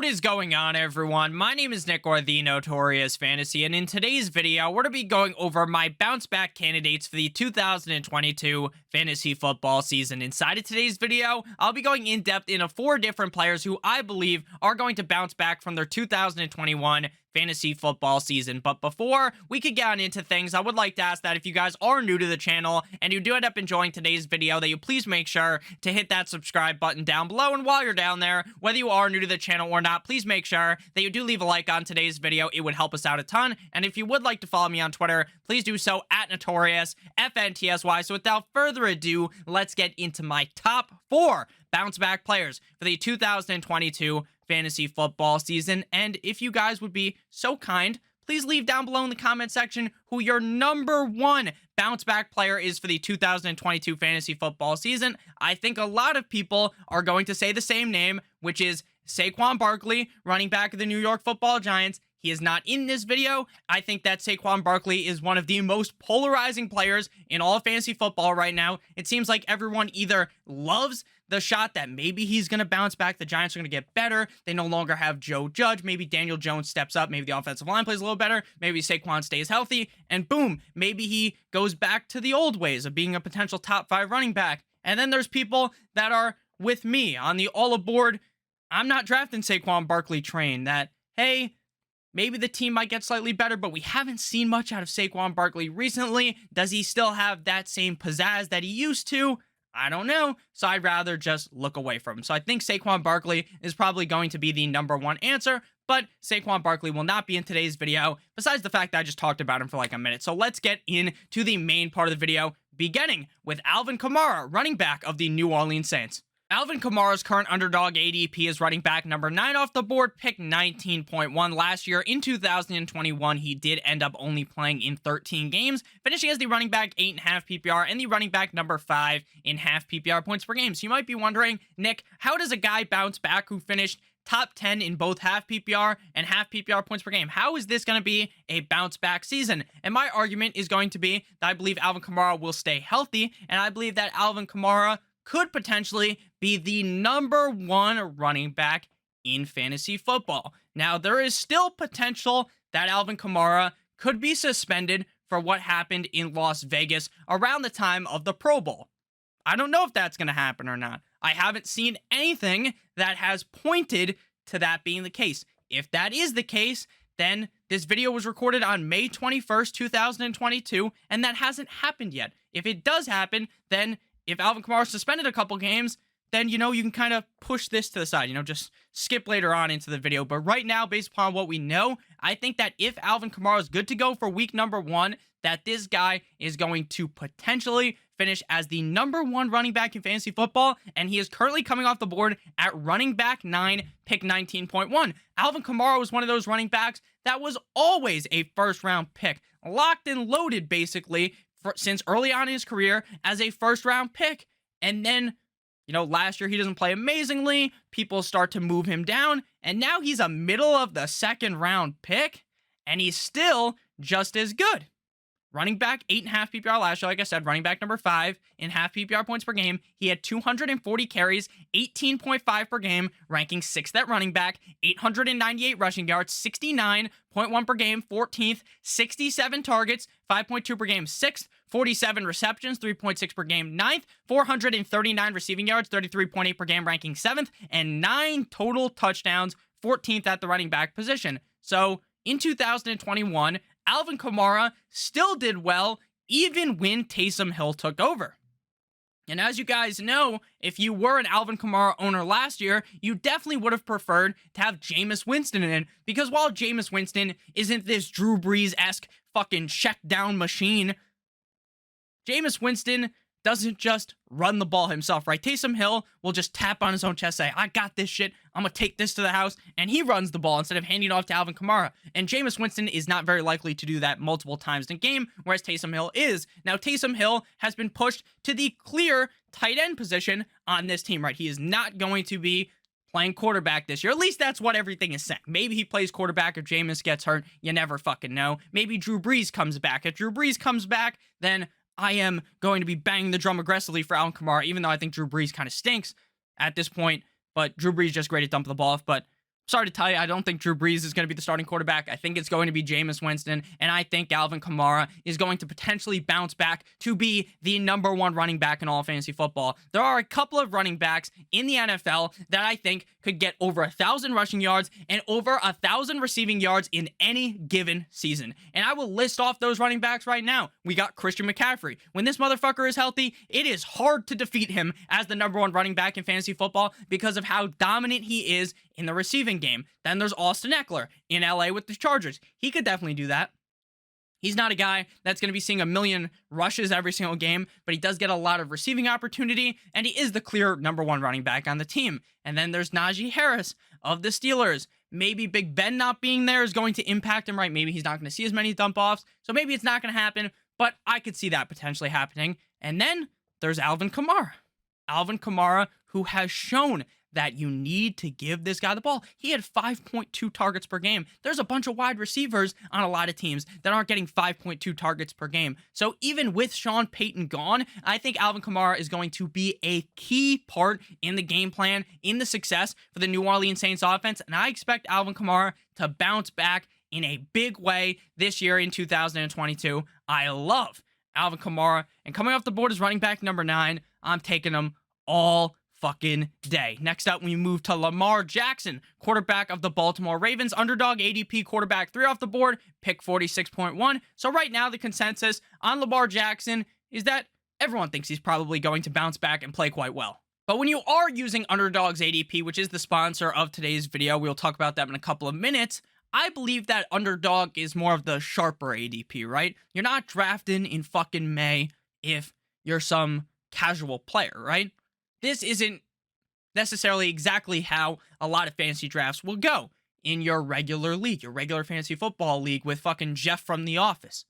What is going on, everyone? My name is Nick, or the Notorious Fantasy, and in today's video, we're going to be going over my bounce back candidates for the 2022 fantasy football season. Inside of today's video, I'll be going in depth into 4 different players who I believe are going to bounce back from their 2021 fantasy football season. But before we could get on into things, I would like to ask that if you guys are new to the channel and you do end up enjoying today's video, that you please make sure to hit that subscribe button down below. And while you're down there, whether you are new to the channel or not, please make sure that you do leave a like on today's video. It would help us out a ton. And if you would like to follow me on Twitter, please do so at Notorious FNTSY. So without further ado, let's get into my top 4 bounce back players for the 2022 fantasy football season. And if you guys would be so kind, please leave down below in the comment section who your number 1 bounce back player is for the 2022 fantasy football season. I think a lot of people are going to say the same name, which is Saquon Barkley, running back of the New York Football Giants. He is not in this video. I think that Saquon Barkley is one of the most polarizing players in all of fantasy football right now. It seems like everyone either loves the shot that maybe he's going to bounce back, the Giants are going to get better, they no longer have Joe Judge, maybe Daniel Jones steps up, maybe the offensive line plays a little better, maybe Saquon stays healthy, and boom, maybe he goes back to the old ways of being a potential top 5 running back. And then there's people that are with me on the all aboard, I'm not drafting Saquon Barkley train, that, hey, maybe the team might get slightly better, but we haven't seen much out of Saquon Barkley recently. Does he still have that same pizzazz that he used to? I don't know, so I'd rather just look away from him. So I think Saquon Barkley is probably going to be the number 1 answer, but Saquon Barkley will not be in today's video, besides the fact that I just talked about him for like a minute. So let's get into the main part of the video, beginning with Alvin Kamara, running back of the New Orleans Saints. Alvin Kamara's current Underdog ADP is running back number 9 off the board, pick 19.1. Last year, in 2021, he did end up only playing in 13 games, finishing as the running back 8.5 PPR and the running back number 5 in half PPR points per game. So you might be wondering, Nick, how does a guy bounce back who finished top 10 in both half PPR and half PPR points per game? How is this going to be a bounce back season? And my argument is going to be that I believe Alvin Kamara will stay healthy, and I believe that Alvin Kamara could potentially be the number 1 running back in fantasy football. Now, there is still potential that Alvin Kamara could be suspended for what happened in Las Vegas around the time of the Pro Bowl. I don't know if that's going to happen or not. I haven't seen anything that has pointed to that being the case. If that is the case, then this video was recorded on May 21st, 2022, and that hasn't happened yet. If it does happen, then if Alvin Kamara suspended a couple games, then, you can kind of push this to the side, just skip later on into the video. But right now, based upon what we know, I think that if Alvin Kamara is good to go for week number 1, that this guy is going to potentially finish as the number 1 running back in fantasy football, and he is currently coming off the board at running back 9, pick 19.1. Alvin Kamara was one of those running backs that was always a first-round pick, locked and loaded, basically, since early on in his career as a first-round pick. And then, last year he doesn't play amazingly, people start to move him down, and now he's a middle of the 2nd round pick, and he's still just as good. Running back 8.5 PPR last year, like I said, running back number 5 in half PPR points per game. He had 240 carries, 18.5 per game, ranking 6th at running back, 898 rushing yards, 69.1 per game, 14th, 67 targets, 5.2 per game, 6th, 47 receptions, 3.6 per game, 9th, 439 receiving yards, 33.8 per game, ranking 7th, and 9 total touchdowns, 14th at the running back position. So in 2021, Alvin Kamara still did well, even when Taysom Hill took over. And as you guys know, if you were an Alvin Kamara owner last year, you definitely would have preferred to have Jameis Winston in, because while Jameis Winston isn't this Drew Brees-esque fucking check down machine, Jameis Winston doesn't just run the ball himself, right? Taysom Hill will just tap on his own chest, say, I got this shit, I'm gonna take this to the house, and he runs the ball instead of handing it off to Alvin Kamara. And Jameis Winston is not very likely to do that multiple times in a game, whereas Taysom Hill is. Now, Taysom Hill has been pushed to the clear tight end position on this team, right? He is not going to be playing quarterback this year. At least that's what everything is saying. Maybe he plays quarterback if Jameis gets hurt. You never fucking know. Maybe Drew Brees comes back. If Drew Brees comes back, then I am going to be banging the drum aggressively for Alvin Kamara, even though I think Drew Brees kind of stinks at this point. But Drew Brees just great at dumping the ball off. But Sorry to tell you, I don't think Drew Brees is going to be the starting quarterback. I think it's going to be Jameis Winston, and I think Alvin Kamara is going to potentially bounce back to be the number one running back in all of fantasy football. There are a couple of running backs in the NFL that I think could get over 1,000 rushing yards and over 1,000 receiving yards in any given season. And I will list off those running backs right now. We got Christian McCaffrey. When this motherfucker is healthy, it is hard to defeat him as the number one running back in fantasy football because of how dominant he is in the receiving game. Then there's Austin Eckler in LA with the Chargers. He could definitely do that. He's not a guy that's going to be seeing a million rushes every single game, but he does get a lot of receiving opportunity, and he is the clear number one running back on the team. And then there's Najee Harris of the Steelers. Maybe Big Ben not being there is going to impact him, right? Maybe he's not going to see as many dump-offs, so maybe it's not going to happen, but I could see that potentially happening. And then there's Alvin Kamara. Alvin Kamara, who has shown that you need to give this guy the ball. He had 5.2 targets per game. There's a bunch of wide receivers on a lot of teams that aren't getting 5.2 targets per game. So even with Sean Payton gone, I think Alvin Kamara is going to be a key part in the game plan, in the success for the New Orleans Saints offense. And I expect Alvin Kamara to bounce back in a big way this year in 2022. I love Alvin Kamara. And coming off the board is running back number 9. I'm taking him all fucking day. Next up, we move to Lamar Jackson, quarterback of the Baltimore Ravens. Underdog ADP quarterback 3 off the board, pick 46.1. So right now, the consensus on Lamar Jackson is that everyone thinks he's probably going to bounce back and play quite well. But when you are using Underdog's ADP, which is the sponsor of today's video, we'll talk about that in a couple of minutes. I believe that Underdog is more of the sharper ADP, right? You're not drafting in fucking May if you're some casual player, right? This isn't necessarily exactly how a lot of fantasy drafts will go in your regular league, your regular fantasy football league with fucking Jeff from The Office.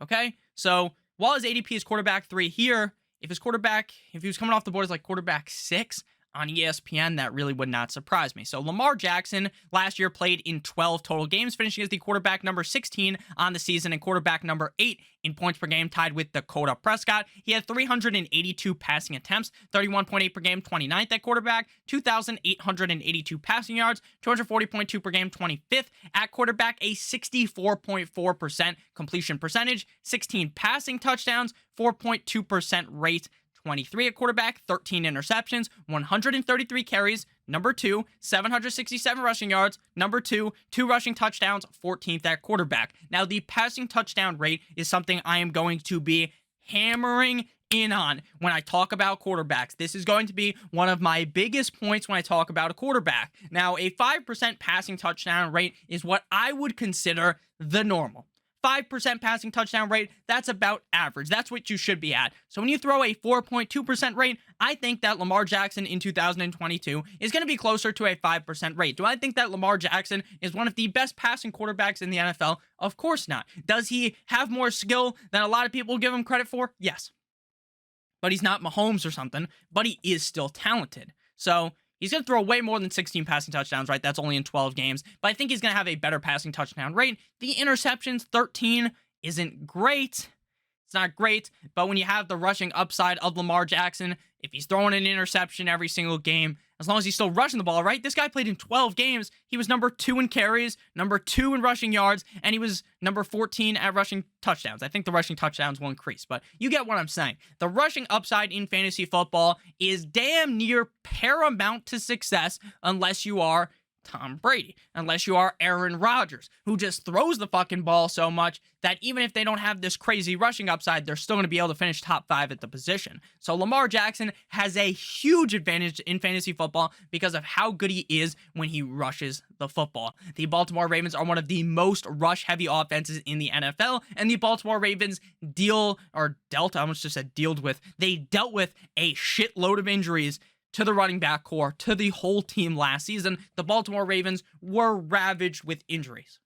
Okay? So while his ADP is quarterback 3 here, if he was coming off the board as like quarterback 6 on ESPN, that really would not surprise me. So Lamar Jackson last year played in 12 total games, finishing as the quarterback number 16 on the season and quarterback number 8 in points per game, tied with Dakota Prescott. He had 382 passing attempts, 31.8 per game, 29th at quarterback, 2,882 passing yards, 240.2 per game, 25th at quarterback, a 64.4% completion percentage, 16 passing touchdowns, 4.2% rate, 23 at quarterback, 13 interceptions, 133 carries, number 2, 767 rushing yards, number 2, 2 rushing touchdowns, 14th at quarterback. Now, the passing touchdown rate is something I am going to be hammering in on when I talk about quarterbacks. This is going to be one of my biggest points when I talk about a quarterback. Now, a 5% passing touchdown rate is what I would consider the normal. 5% passing touchdown rate, that's about average. That's what you should be at. So when you throw a 4.2% rate, I think that Lamar Jackson in 2022 is going to be closer to a 5% rate. Do I think that Lamar Jackson is one of the best passing quarterbacks in the NFL? Of course not. Does he have more skill than a lot of people give him credit for? Yes. But he's not Mahomes or something, but he is still talented. So he's going to throw way more than 16 passing touchdowns, right? That's only in 12 games. But I think he's going to have a better passing touchdown rate. The interceptions, 13, isn't great. It's not great. But when you have the rushing upside of Lamar Jackson, if he's throwing an interception every single game, as long as he's still rushing the ball, right? This guy played in 12 games. He was number 2 in carries, number 2 in rushing yards, and he was number 14 at rushing touchdowns. I think the rushing touchdowns will increase, but you get what I'm saying. The rushing upside in fantasy football is damn near paramount to success unless you are Tom Brady, unless you are Aaron Rodgers, who just throws the fucking ball so much that even if they don't have this crazy rushing upside, they're still going to be able to finish top 5 at the position. So Lamar Jackson has a huge advantage in fantasy football because of how good he is when he rushes the football. The Baltimore Ravens are one of the most rush-heavy offenses in the NFL, and the Baltimore Ravens dealt with a shitload of injuries to the running back core, to the whole team last season. The Baltimore Ravens were ravaged with injuries.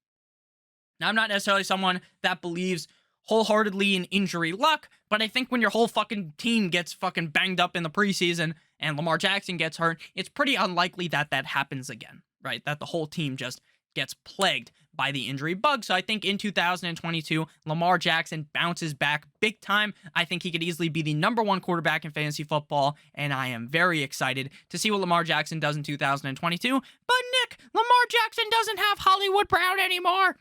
Now, I'm not necessarily someone that believes wholeheartedly in injury luck, but I think when your whole fucking team gets fucking banged up in the preseason and Lamar Jackson gets hurt, it's pretty unlikely that that happens again, right? That the whole team just gets plagued by the injury bug. So I think in 2022, Lamar Jackson bounces back big time. I think he could easily be the number 1 quarterback in fantasy football, and I am very excited to see what Lamar Jackson does in 2022. But Nick, Nick, Lamar Jackson doesn't have Hollywood Brown anymore.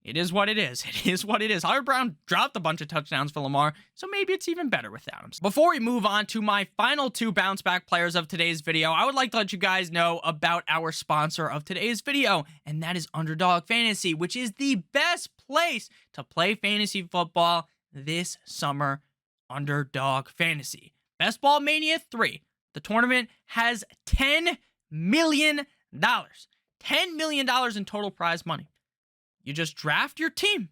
It is what it is. It is what it is. Hollywood Brown dropped a bunch of touchdowns for Lamar, so maybe it's even better without him. Before we move on to my final two bounce back players of today's video, I would like to let you guys know about our sponsor of today's video, and that is Underdog Fantasy, which is the best place to play fantasy football this summer. Underdog Fantasy. Best Ball Mania 3. The tournament has $10 million. $10 million in total prize money. You just draft your team,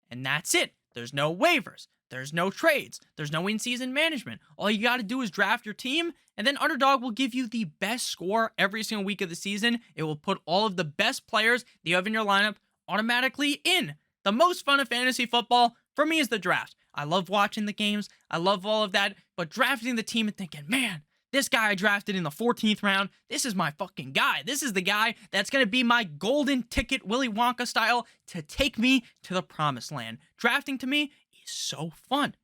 and that's it. There's no waivers. There's no trades. There's no in-season management. All you got to do is draft your team, and then Underdog will give you the best score every single week of the season. It will put all of the best players that you have in your lineup automatically in. The most fun of fantasy football, for me, is the draft. I love watching the games. I love all of that, but drafting the team and thinking, man, this guy I drafted in the 14th round, this is my fucking guy. This is the guy that's going to be my golden ticket, Willy Wonka style, to take me to the promised land. Drafting to me is so fun.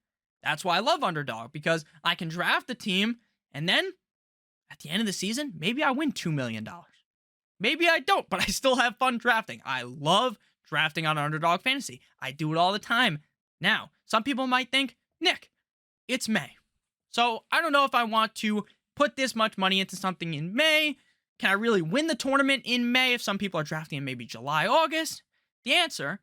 That's why I love Underdog, because I can draft the team, and then at the end of the season, maybe I win $2 million. Maybe I don't, but I still have fun drafting. I love drafting on Underdog Fantasy. I do it all the time. Now, some people might think, Nick, it's May. So I don't know if I want to put this much money into something in May. Can I really win the tournament in May if some people are drafting in maybe July, August? The answer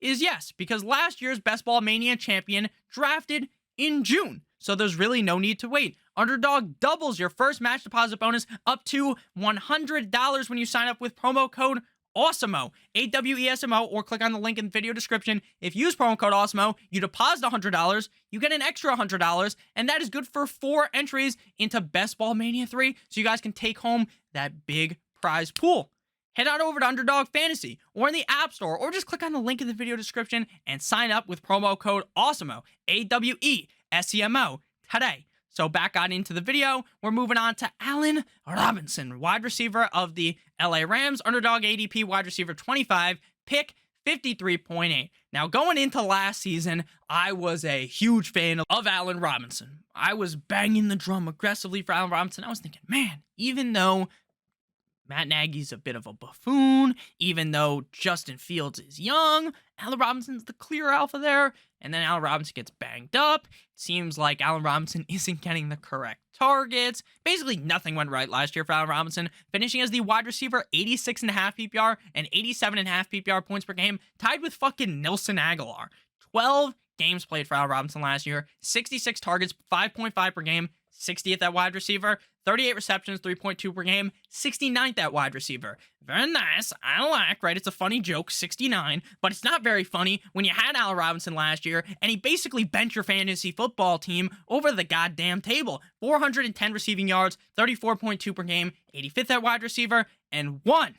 is yes, because last year's Best Ball Mania champion drafted in June. So there's really no need to wait. Underdog doubles your first match deposit bonus up to $100 when you sign up with promo code Awesemo, AWESMO, or click on the link in the video description. If you use promo code Awesemo, you deposit $100, you get an extra $100, and that is good for 4 entries into Best Ball Mania 3, so you guys can take home that big prize pool. Head on over to Underdog Fantasy, or in the App Store, or just click on the link in the video description and sign up with promo code Awesemo, AWESEMO, today. So back on into the video, we're moving on to Allen Robinson, wide receiver of the LA Rams, Underdog ADP wide receiver 25, pick 53.8. Now, going into last season, I was a huge fan of Allen Robinson. I was banging the drum aggressively for Allen Robinson. I was thinking, man, even though Matt Nagy's a bit of a buffoon, even though Justin Fields is young, Allen Robinson's the clear alpha there, and then Allen Robinson gets banged up. It seems like Allen Robinson isn't getting the correct targets. Basically, nothing went right last year for Allen Robinson, finishing as the wide receiver, 86.5 PPR and 87.5 PPR points per game, tied with fucking Nelson Aguilar. 12 games played for Allen Robinson last year, 66 targets, 5.5 per game, 60th at wide receiver, 38 receptions, 3.2 per game, 69th at wide receiver. Very nice. I like, right? It's a funny joke, 69, but it's not very funny when you had Allen Robinson last year, and he basically bent your fantasy football team over the goddamn table. 410 receiving yards, 34.2 per game, 85th at wide receiver, and 1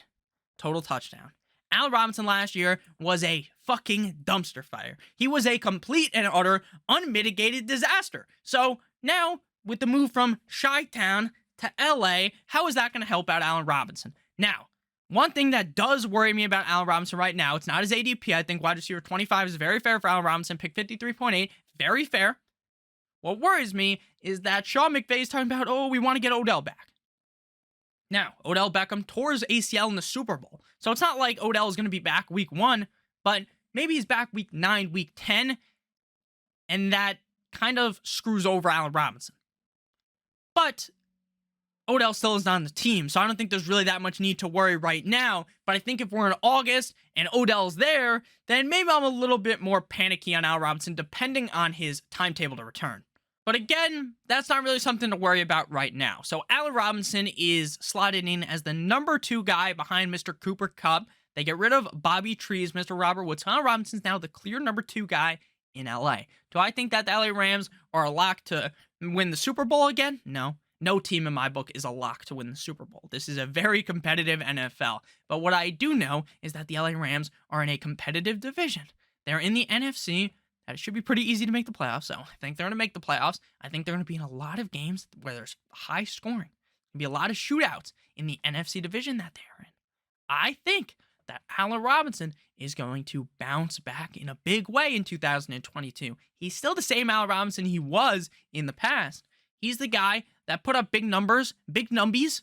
total touchdown. Allen Robinson last year was a fucking dumpster fire. He was a complete and utter unmitigated disaster. So now, with the move from Chi-Town to LA, how is that going to help out Allen Robinson? Now, one thing that does worry me about Allen Robinson right now, it's not his ADP. I think wide receiver 25 is very fair for Allen Robinson. Pick 53.8, very fair. What worries me is that Sean McVay is talking about, oh, we want to get Odell back. Now, Odell Beckham tore his ACL in the Super Bowl. So it's not like Odell is going to be back week 1, but maybe he's back week 9, week 10, and that kind of screws over Allen Robinson. But Odell still is not on the team, so I don't think there's really that much need to worry right now. But I think if we're in August and Odell's there, then maybe I'm a little bit more panicky on Allen Robinson, depending on his timetable to return. But again, that's not really something to worry about right now. So Allen Robinson is slotted in as the number 2 guy behind Mr. Cooper Kupp. They get rid of Bobby Trees, Mr. Robert Woods. Allen Robinson's now the clear number 2 guy in LA. Do I think that the LA Rams are a lock to win the Super Bowl again? No. No team in my book is a lock to win the Super Bowl. This is a very competitive NFL. But what I do know is that the LA Rams are in a competitive division. They're in the NFC. That should be pretty easy to make the playoffs. So I think they're going to make the playoffs. I think they're going to be in a lot of games where there's high scoring. There'll be a lot of shootouts in the NFC division that they're in. I think that Allen Robinson is going to bounce back in a big way in 2022. He's still the same Allen Robinson he was in the past. He's the guy that put up big numbers, big numbies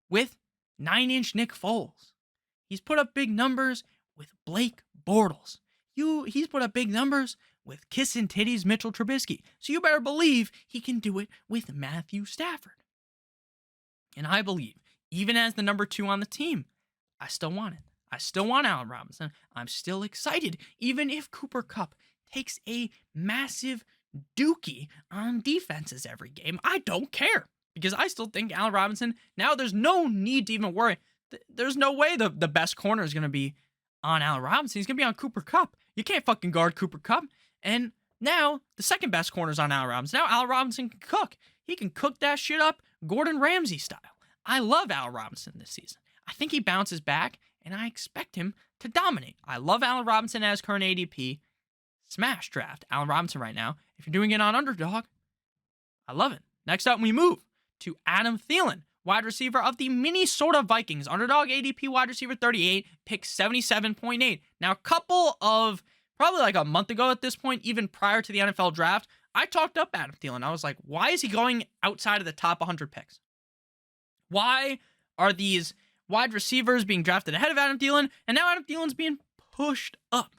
with 9-inch Nick Foles. He's put up big numbers with Blake Bortles. He's put up big numbers with kissing titties Mitchell Trubisky. So you better believe he can do it with Matthew Stafford. And I believe, even as the number 2 on the team, I still want it. I still want Allen Robinson. I'm still excited, even if Cooper Kupp takes a massive dookie on defenses every game. I don't care, because I still think Allen Robinson, now there's no need to even worry. There's no way the best corner is going to be on Allen Robinson. He's going to be on Cooper Kupp. You can't fucking guard Cooper Kupp. And now the second best corner is on Allen Robinson. Now Allen Robinson can cook. He can cook that shit up Gordon Ramsay style. I love Allen Robinson this season. I think he bounces back, and I expect him to dominate. I love Allen Robinson as current ADP. Smash draft Allen Robinson right now. If you're doing it on Underdog, I love it. Next up, we move to Adam Thielen, wide receiver of the Minnesota Vikings. Underdog ADP wide receiver 38, pick 77.8. Now, a couple of, probably like a month ago at this point, even prior to the NFL draft, I talked up Adam Thielen. I was like, why is he going outside of the top 100 picks? Why are these wide receivers being drafted ahead of Adam Thielen? And now Adam Thielen's being pushed up.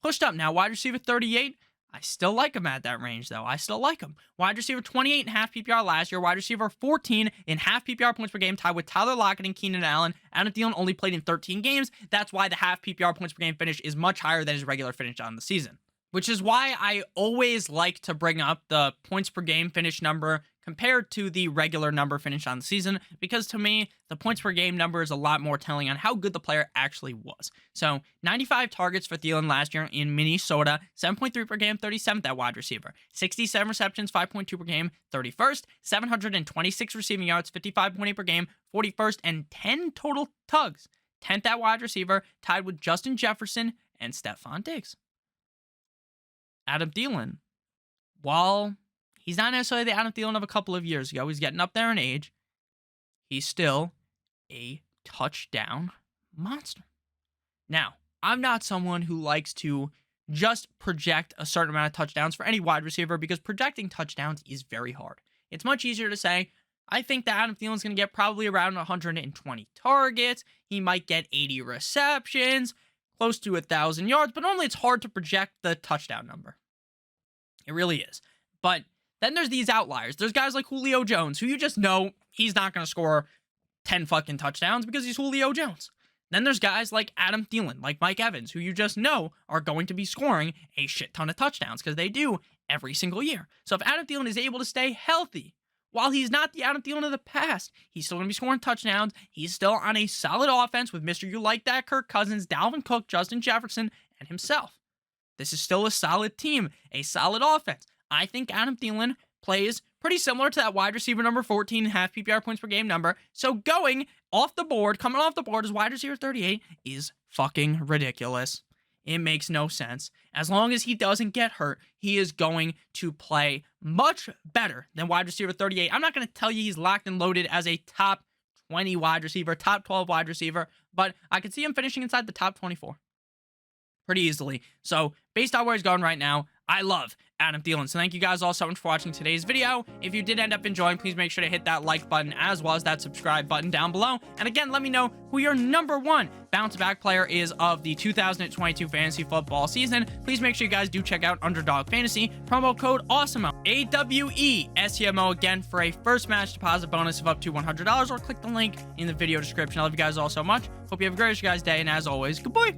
Pushed up now, wide receiver 38. I still like him at that range, though. I still like him. Wide receiver 28.5 PPR last year. Wide receiver 14.5 PPR points per game, tied with Tyler Lockett and Keenan Allen. Adam Thielen only played in 13 games. That's why the half PPR points per game finish is much higher than his regular finish on the season. Which is why I always like to bring up the points per game finish number compared to the regular number finish on the season, because to me, the points per game number is a lot more telling on how good the player actually was. So 95 targets for Thielen last year in Minnesota, 7.3 per game, 37th at wide receiver. 67 receptions, 5.2 per game, 31st. 726 receiving yards, 55.8 per game, 41st, and 10 total tugs. 10th at wide receiver, tied with Justin Jefferson and Stephon Diggs. Adam Thielen, while he's not necessarily the Adam Thielen of a couple of years ago, he's getting up there in age, he's still a touchdown monster. Now, I'm not someone who likes to just project a certain amount of touchdowns for any wide receiver, because projecting touchdowns is very hard. It's much easier to say, I think that Adam Thielen's going to get probably around 120 targets. He might get 80 receptions, close to 1,000 yards, but normally it's hard to project the touchdown number. It really is. But then there's these outliers. There's guys like Julio Jones, who you just know he's not going to score 10 fucking touchdowns because he's Julio Jones. Then there's guys like Adam Thielen, like Mike Evans, who you just know are going to be scoring a shit ton of touchdowns, because they do every single year. So if Adam Thielen is able to stay healthy, while he's not the Adam Thielen of the past, he's still going to be scoring touchdowns. He's still on a solid offense with Mr. You Like That, Kirk Cousins, Dalvin Cook, Justin Jefferson, and himself. This is still a solid team, a solid offense. I think Adam Thielen plays pretty similar to that wide receiver number 14.5 PPR points per game number. So going off the board, coming off the board as wide receiver 38 is fucking ridiculous. It makes no sense. As long as he doesn't get hurt, he is going to play much better than wide receiver 38. I'm not going to tell you he's locked and loaded as a top 20 wide receiver, top 12 wide receiver, but I could see him finishing inside the top 24 pretty easily. So based on where he's going right now, I love Adam Thielen. So thank you guys all so much for watching today's video. If you did end up enjoying, please make sure to hit that like button as well as that subscribe button down below. And again, let me know who your number one bounce back player is of the 2022 fantasy football season. Please make sure you guys do check out Underdog Fantasy, promo code Awesemo, AWESEMO, again for a first match deposit bonus of up to $100, or click the link in the video description. I love you guys all so much. Hope you have a great guys' day, and as always, good boy.